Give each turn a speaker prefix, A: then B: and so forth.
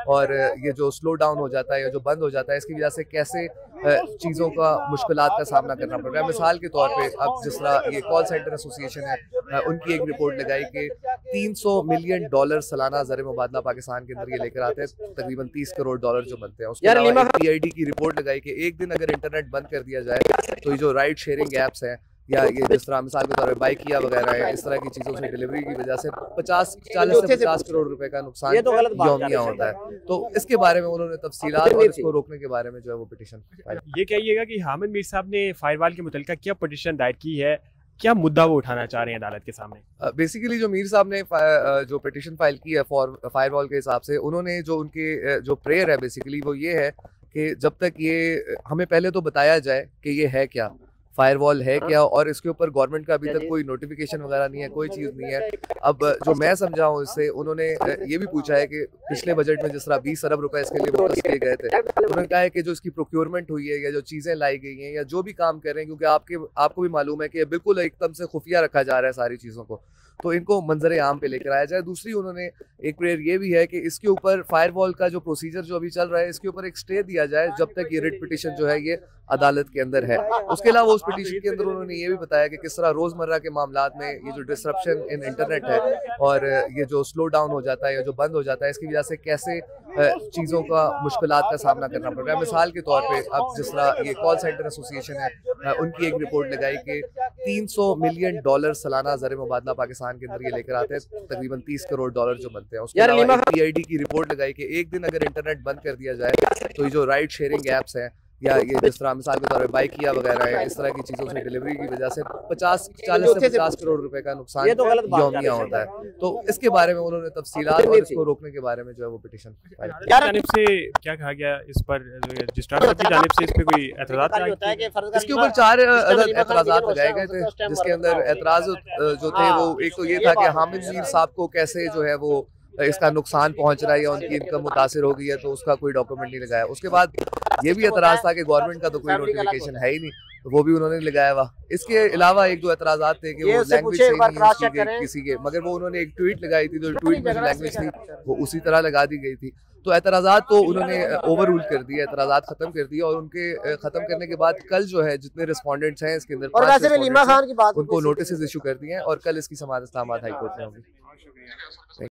A: और ये जो स्लो डाउन हो जाता है या जो बंद हो जाता है, इसकी वजह से कैसे चीज़ों का मुश्किलात का सामना करना पड़ रहा है। मिसाल के तौर पे अब जिस तरह ये कॉल सेंटर एसोसिएशन है, उनकी एक रिपोर्ट लगाई कि $300 मिलियन सालाना ज़र मुबादला पाकिस्तान के अंदर ये लेकर आते हैं, तकरीबन $30 करोड़ जो बनते हैं। उसके अलावा PID की रिपोर्ट लगाई कि एक दिन अगर इंटरनेट बंद कर दिया जाए तो ये जो राइड शेयरिंग ऐप्स हैं या ये जिस तरह मिसाल के तौर पर बाइकिया वगैरह है, इस तरह की चीज़ों से डिलीवरी की वजह से 40 से 50 करोड़ रुपए का नुकसान यौमिया होता है। तो इसके बारे में उन्होंने तफसीलात और इसको रोकने के बारे में जो है वो पिटीशन।
B: ये कहिएगा कि हामिद मीर साहब ने फायरवॉल के मुतल्लिक़ क्या पिटीशन दायर की है, क्या मुद्दा वो उठाना चाह रहे हैं अदालत के सामने?
A: बेसिकली जो मीर साहब ने जो पिटीशन फाइल की है फायरवॉल के हिसाब से, उन्होंने जो उनके जो प्रेयर है बेसिकली वो ये है कि जब तक ये हमें पहले तो बताया जाए कि ये है क्या, फायरवॉल है क्या, और इसके ऊपर गवर्नमेंट का अभी तक कोई नोटिफिकेशन वगैरह नहीं है, कोई चीज़ नहीं है। अब जो मैं समझा हूँ इससे, उन्होंने ये भी पूछा है कि पिछले बजट में जिस तरह 20 अरब रुपए इसके लिए मुख्तस किए गए थे, उन्होंने कहा है कि जो इसकी प्रोक्योरमेंट हुई है या जो चीज़ें लाई गई हैं या जो भी काम कर रहे हैं, क्योंकि आपको भी मालूम है कि बिल्कुल एकदम से खुफिया रखा जा रहा है सारी चीज़ों को, तो इनको मंजर आम पे लेकर आया जाए। दूसरी उन्होंने एक प्रेयर ये भी है कि इसके ऊपर फायरवॉल का जो प्रोसीजर जो अभी चल रहा है, इसके ऊपर एक स्टे दिया जाए जब तक ये रिट पिटीशन जो है ये अदालत के अंदर है। उसके अलावा उस पिटीशन के अंदर उन्होंने ये भी बताया कि किस तरह रोज़मर्रा के मामलात में ये जो डिसरप्शन इन इंटरनेट है और ये जो स्लो डाउन हो जाता है या जो बंद हो जाता है, इसकी वजह से कैसे चीज़ों का मुश्किलात का सामना करना पड़ रहा है। मिसाल के तौर पे अब जिस तरह ये कॉल सेंटर एसोसिएशन है, उनकी एक रिपोर्ट लगाई कि $300 मिलियन सालाना ज़र मुबादला पाकिस्तान के अंदर ये लेकर आते हैं, तकरीबन $30 करोड़ जो बनते हैं। उसके अलावा PID की रिपोर्ट लगाई कि एक दिन अगर इंटरनेट बंद कर दिया जाए तो ये जो राइड शेयरिंग ऐप्स हैं या ये जिस तरह मिसाल के तौर पर बाइकिया वगैरह है, इस तरह की चीज़ों से डिलीवरी की वजह से 40 से 50 करोड़ रुपए का नुकसान यौमिया होता है। तो इसके बारे में उन्होंने तफसीलात और इसको रोकने के बारे में जो है वो पिटीशन।
B: जानिब से क्या कहा गया इस पर, रजिस्ट्रार साहब की जानिब से इस पे कोई एतराज़?
A: इसके ऊपर 4 एतराज़ात लगाए गए थे, जिसके अंदर एतराज़ जो थे वो एक तो ये था कि हामिद मीर साहब को कैसे जो है वो इसका नुकसान पहुंच रहा है या उनकी इनकम मुतासिर हो गई है, तो उसका कोई डॉक्यूमेंट नहीं लगाया। उसके बाद ये भी एतराज़ था कि गवर्नमेंट का तो कोई नोटिफिकेशन है ही नहीं, तो वो भी उन्होंने लगाया हुआ। इसके अलावा एक दो एतराज़ात थे कि वो लैंग्वेज सही नहीं यूज़ की गई किसी के, मगर वो उन्होंने एक ट्वीट लगाई थी, जो ट्वीट में जो लैंग्वेज थी वो उसी तरह लगा दी गई थी। तो एतराज़ात तो उन्होंने ओवर रूल कर दिए, एतराज़ात ख़त्म कर दिए, और उनके ख़त्म करने के बाद कल जो है जितने रिस्पॉन्डेंट्स हैं इसके अंदर उनको नोटिस इशू कर दिए हैं और कल इसकी समाअत इस्लामाबाद हाई कोर्ट में होगी।